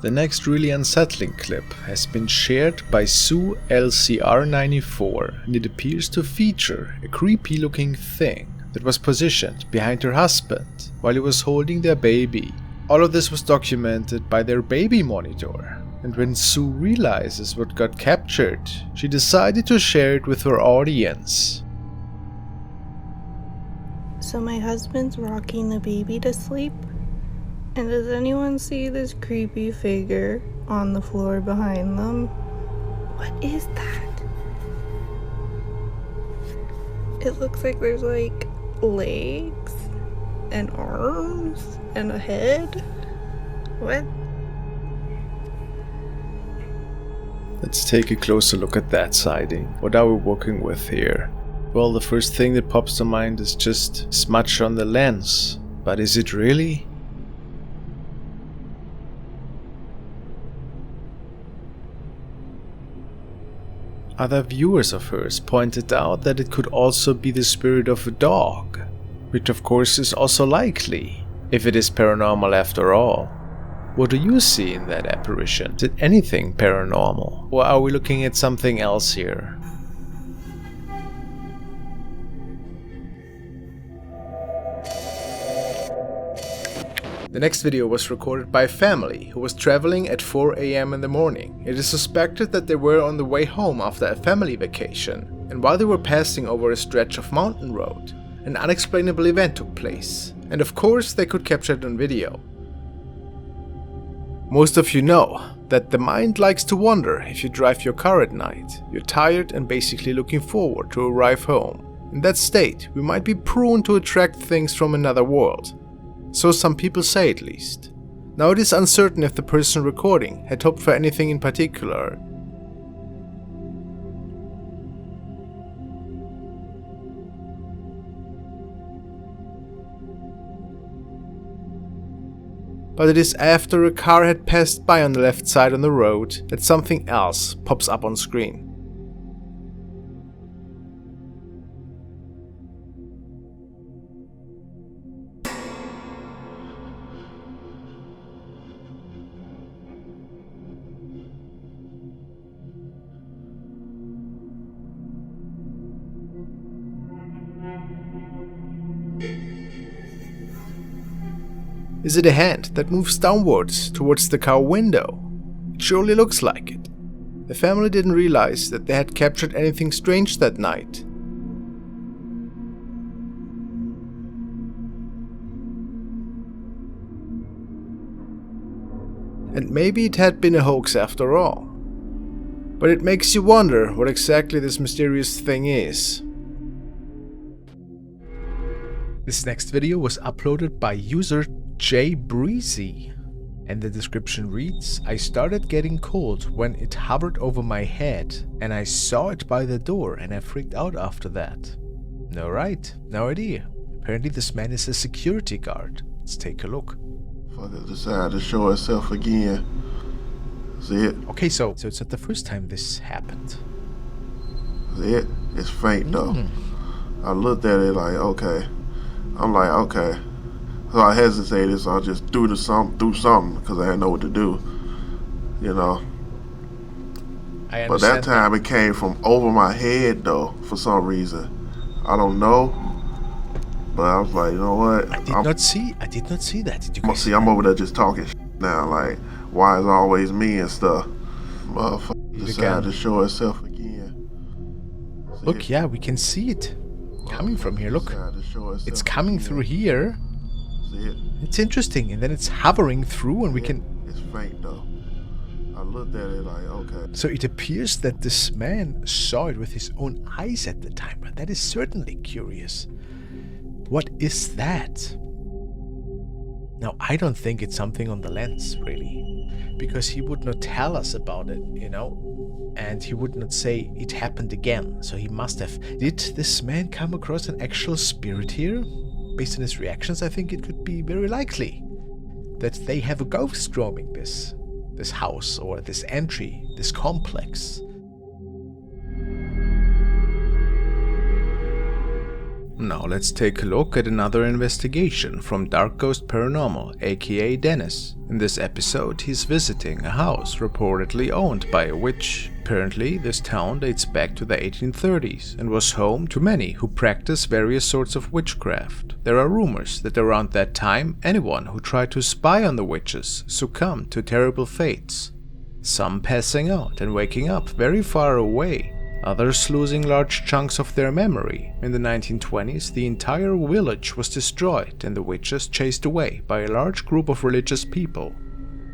The next really unsettling clip has been shared by Sue LCR94 and it appears to feature a creepy looking thing that was positioned behind her husband while he was holding their baby. All of this was documented by their baby monitor, and when Sue realizes what got captured, she decided to share it with her audience. So my husband's rocking the baby to sleep. And does anyone see this creepy figure on the floor behind them? What is that? It looks like there's like legs and arms and a head. What? Let's take a closer look at that sighting. What are we working with here? Well, the first thing that pops to mind is just smudge on the lens. But is it really? Other viewers of hers pointed out that it could also be the spirit of a dog, which of course is also likely, if it is paranormal after all. What do you see in that apparition? Is it anything paranormal? Or are we looking at something else here? The next video was recorded by a family who was traveling at 4 AM in the morning. It is suspected that they were on the way home after a family vacation, and while they were passing over a stretch of mountain road, an unexplainable event took place, and of course they could capture it on video. Most of you know that the mind likes to wander if you drive your car at night. You're tired and basically looking forward to arrive home. In that state, we might be prone to attract things from another world. So some people say, at least. Now it is uncertain if the person recording had hoped for anything in particular. But it is after a car had passed by on the left side on the road that something else pops up on screen. Is it a hand that moves downwards towards the car window? It surely looks like it. The family didn't realize that they had captured anything strange that night. And maybe it had been a hoax after all. But it makes you wonder what exactly this mysterious thing is. This next video was uploaded by user J Breezy, and the description reads: I started getting cold when it hovered over my head and I saw it by the door and I freaked out after that. Alright, no idea. Apparently this man is a security guard. Let's take a look. Fucker decided to show itself again. See it? Okay, so it's not the first time this happened. See it? It's faint though. I looked at it like, okay. I'm like, okay. So I hesitated, so I just threw something because I didn't know what to do, you know. I understand. But that time it came from over my head though, for some reason. I don't know. But I was like, you know what? I did not see that. Did you guys see? I'm over there just talking now, like, why is it always me and stuff? Motherfucker decided to show itself again. Look, yeah, we can see it coming from here. Look, it's coming through here. It's interesting, and then it's hovering through, and we can. It's faint though. I looked at it like, okay. So it appears that this man saw it with his own eyes at the time, but that is certainly curious. What is that? Now, I don't think it's something on the lens, really, because he would not tell us about it, you know, and he would not say it happened again. So he must have. Did this man come across an actual spirit here? Based on his reactions, I think it could be very likely that they have a ghost roaming this house or this entry, this complex. Now let's take a look at another investigation from Dark Ghost Paranormal, aka Dennis. In this episode, he's visiting a house reportedly owned by a witch. Apparently, this town dates back to the 1830s and was home to many who practice various sorts of witchcraft. There are rumors that around that time, anyone who tried to spy on the witches succumbed to terrible fates. Some passing out and waking up very far away, others losing large chunks of their memory. In the 1920s, the entire village was destroyed and the witches chased away by a large group of religious people.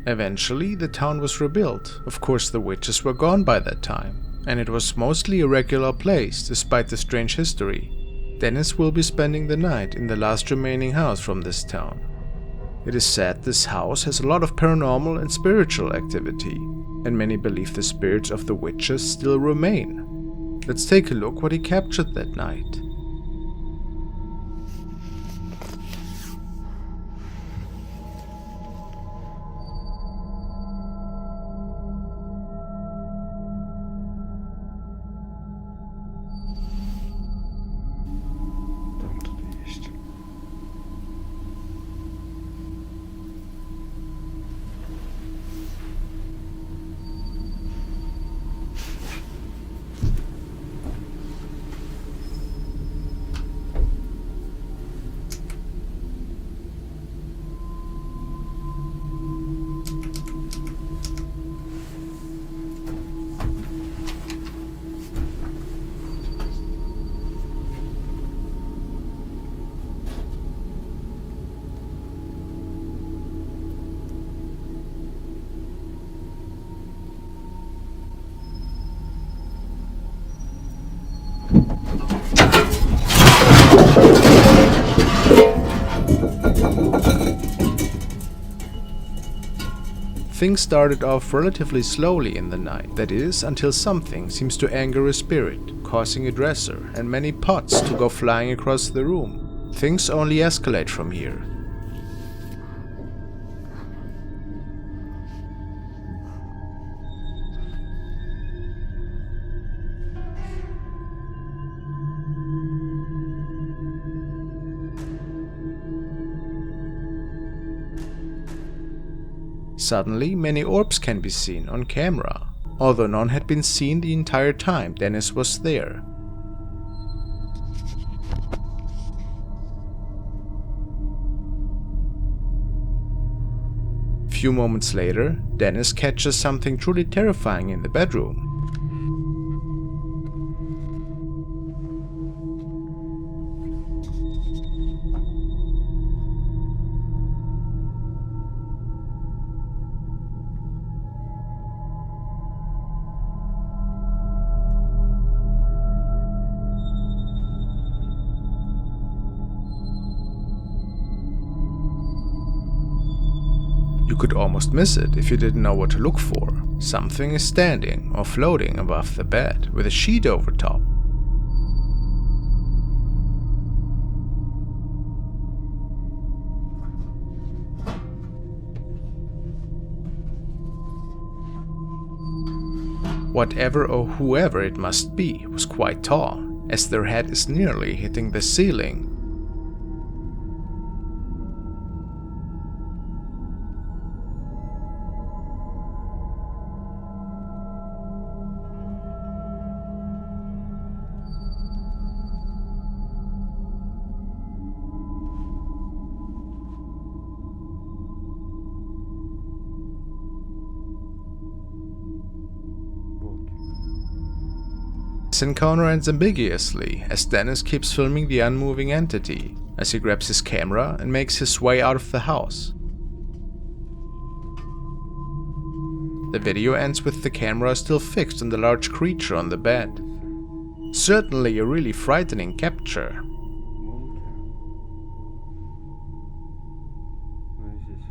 Eventually, the town was rebuilt. Of course, the witches were gone by that time, and it was mostly a regular place despite the strange history. Dennis will be spending the night in the last remaining house from this town. It is said this house has a lot of paranormal and spiritual activity, and many believe the spirits of the witches still remain. Let's take a look what he captured that night. Things started off relatively slowly in the night, that is, until something seems to anger a spirit, causing a dresser and many pots to go flying across the room. Things only escalate from here. Suddenly, many orbs can be seen on camera, although none had been seen the entire time Dennis was there. Few moments later, Dennis catches something truly terrifying in the bedroom. You could almost miss it if you didn't know what to look for. Something is standing or floating above the bed with a sheet over top. Whatever or whoever it must be was quite tall, as their head is nearly hitting the ceiling. This encounter ends ambiguously, as Dennis keeps filming the unmoving entity, as he grabs his camera and makes his way out of the house. The video ends with the camera still fixed on the large creature on the bed. Certainly a really frightening capture.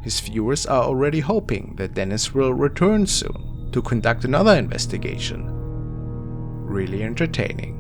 His viewers are already hoping that Dennis will return soon to conduct another investigation. Really entertaining.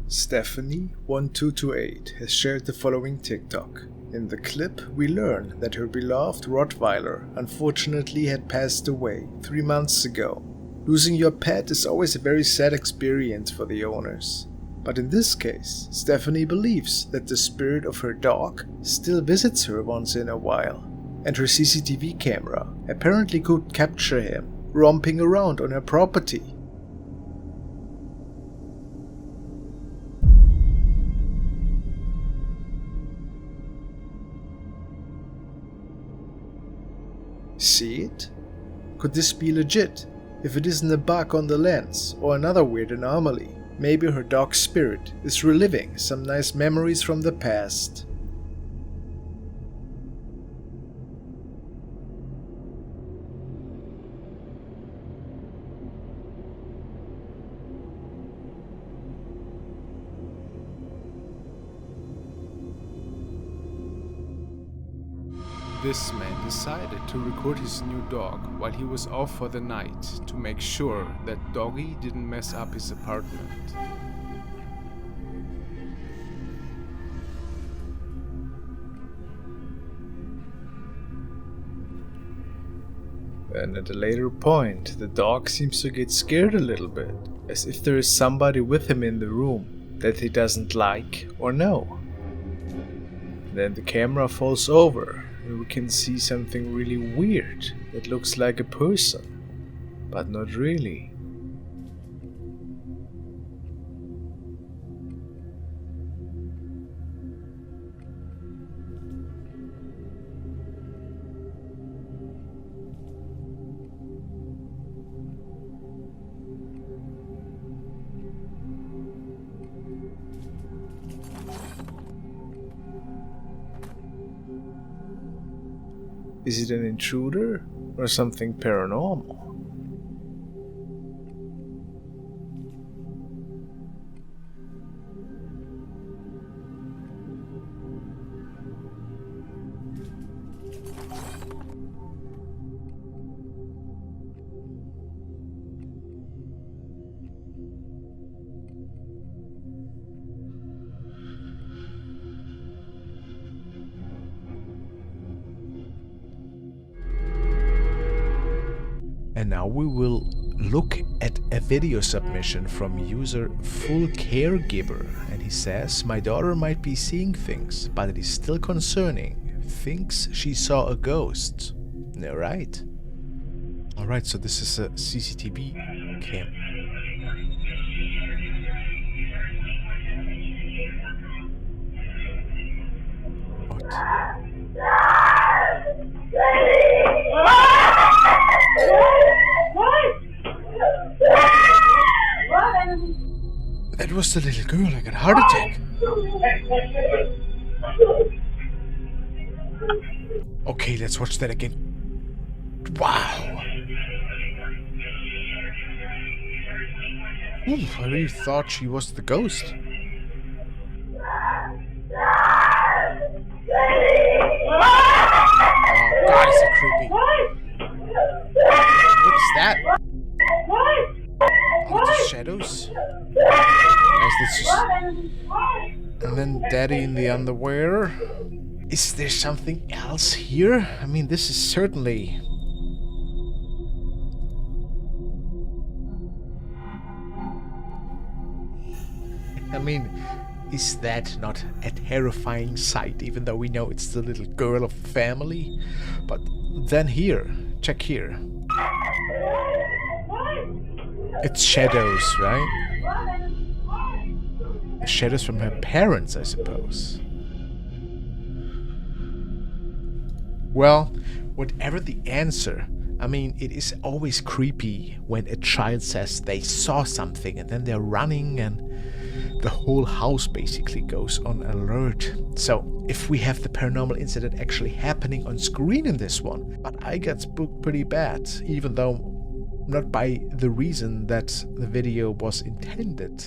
Stephanie1228 has shared the following TikTok. In the clip, we learn that her beloved Rottweiler unfortunately had passed away 3 months ago. Losing your pet is always a very sad experience for the owners. But in this case, Stephanie believes that the spirit of her dog still visits her once in a while, and her CCTV camera apparently could capture him romping around on her property. See it? Could this be legit? If it isn't a bug on the lens or another weird anomaly, maybe her dog's spirit is reliving some nice memories from the past. This man decided to record his new dog while he was off for the night to make sure that doggy didn't mess up his apartment. And at a later point, the dog seems to get scared a little bit, as if there is somebody with him in the room that he doesn't like or know. Then the camera falls over and we can see something really weird that looks like a person, but not really. Is it an intruder or something paranormal? And now we will look at a video submission from user Full Caregiver, and he says, "My daughter might be seeing things, but it is still concerning. Thinks she saw a ghost." Alright. Alright, so this is a CCTV cam. That was the little girl. I got a heart attack. Okay, let's watch that again. Wow. Ooh, I really thought she was the ghost. Oh God, is it creepy. What's that? Oh, the shadows. Nice, that's just... And then Daddy in the underwear. Is there something else here? I mean, this is certainly... I mean, is that not a terrifying sight, even though we know it's the little girl of the family? But then here, check here. It's shadows, right? The shadows from her parents, I suppose. Well, whatever the answer, I mean, it is always creepy when a child says they saw something and then they're running and the whole house basically goes on alert. So, if we have the paranormal incident actually happening on screen in this one, but I got spooked pretty bad, even though not by the reason that the video was intended.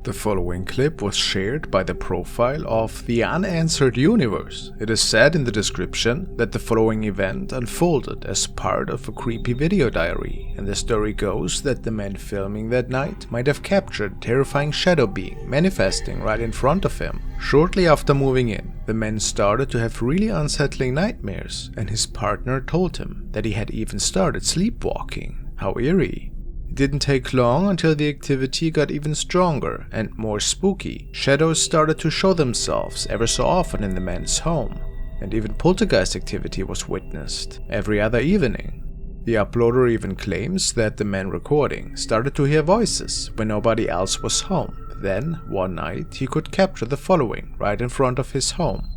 The following clip was shared by the profile of The Unanswered Universe. It is said in the description that the following event unfolded as part of a creepy video diary, and the story goes that the man filming that night might have captured a terrifying shadow being manifesting right in front of him. Shortly after moving in, the man started to have really unsettling nightmares, and his partner told him that he had even started sleepwalking. How eerie. It didn't take long until the activity got even stronger and more spooky. Shadows started to show themselves ever so often in the man's home, and even poltergeist activity was witnessed every other evening. The uploader even claims that the man recording started to hear voices when nobody else was home. Then, one night, he could capture the following right in front of his home.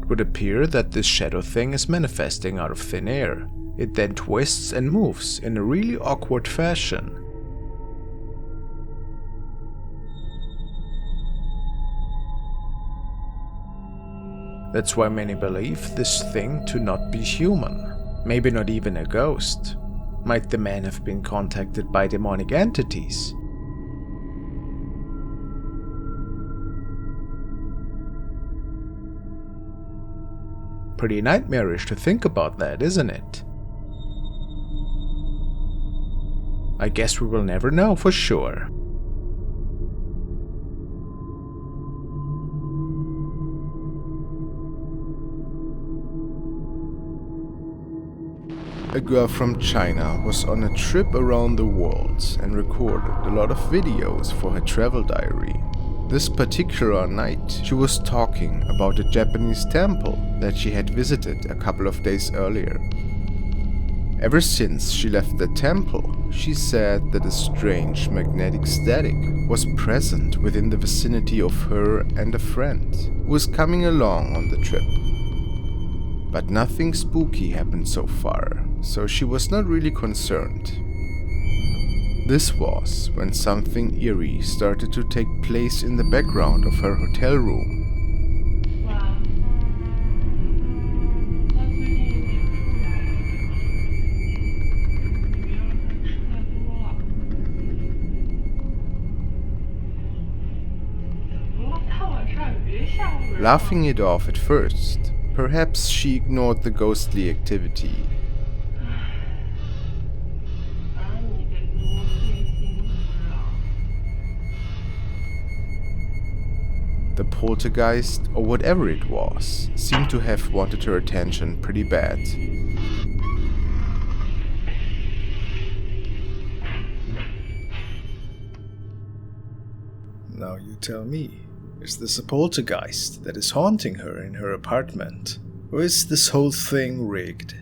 It would appear that this shadow thing is manifesting out of thin air. It then twists and moves in a really awkward fashion. That's why many believe this thing to not be human, maybe not even a ghost. Might the man have been contacted by demonic entities? Pretty nightmarish to think about that, isn't it? I guess we will never know for sure. A girl from China was on a trip around the world and recorded a lot of videos for her travel diary. This particular night, she was talking about a Japanese temple that she had visited a couple of days earlier. Ever since she left the temple, she said that a strange magnetic static was present within the vicinity of her and a friend who was coming along on the trip. But nothing spooky happened so far, so she was not really concerned. This was when something eerie started to take place in the background of her hotel room. Laughing it off at first, perhaps she ignored the ghostly activity. The poltergeist, or whatever it was, seemed to have wanted her attention pretty bad. Now you tell me, is this a poltergeist that is haunting her in her apartment? Or is this whole thing rigged?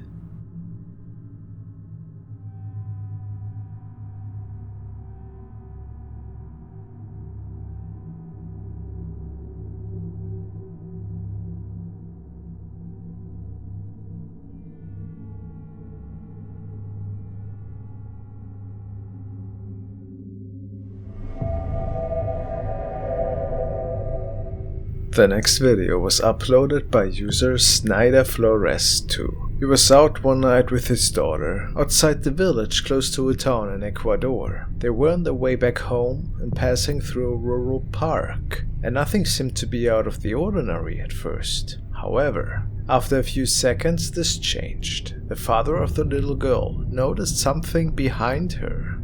The next video was uploaded by user Snyder Flores 2. He was out one night with his daughter, outside the village close to a town in Ecuador. They were on their way back home and passing through a rural park, and nothing seemed to be out of the ordinary at first. However, after a few seconds this changed. The father of the little girl noticed something behind her.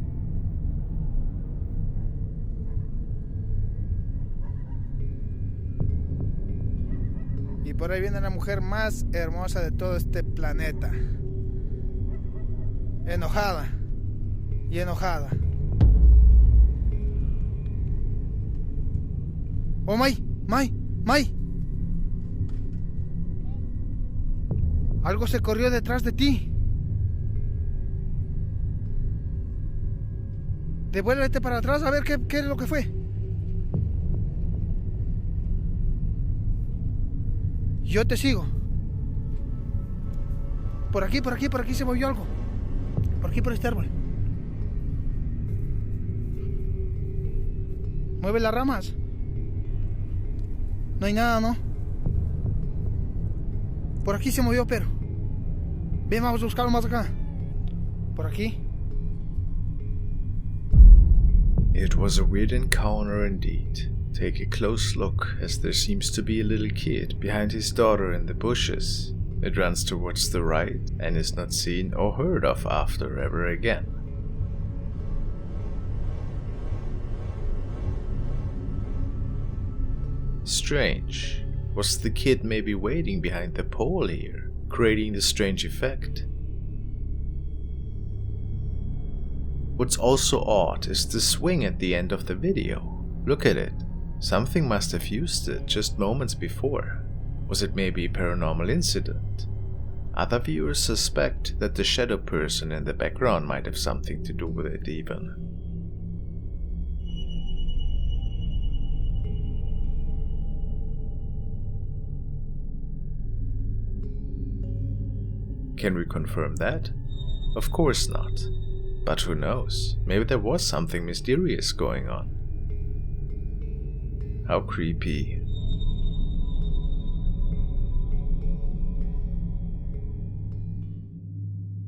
Y por ahí viene la mujer más hermosa de todo este planeta. Enojada. Y enojada. Oh, May. Algo se corrió detrás de ti. Devuélvete para atrás a ver qué es lo que fue. Yo te sigo. Por aquí se movió algo. Por aquí, por este árbol. Mueve las ramas. No hay nada, ¿no? Por aquí se movió, pero... Ven, vamos a buscarlo más acá. Por aquí. It was a weird encounter indeed. Take a close look, as there seems to be a little kid behind his daughter in the bushes. It runs towards the right and is not seen or heard of after ever again. Strange. Was the kid maybe waiting behind the pole here, creating the strange effect? What's also odd is the swing at the end of the video. Look at it. Something must have used it just moments before. Was it maybe a paranormal incident? Other viewers suspect that the shadow person in the background might have something to do with it even. Can we confirm that? Of course not. But who knows? Maybe there was something mysterious going on. How creepy.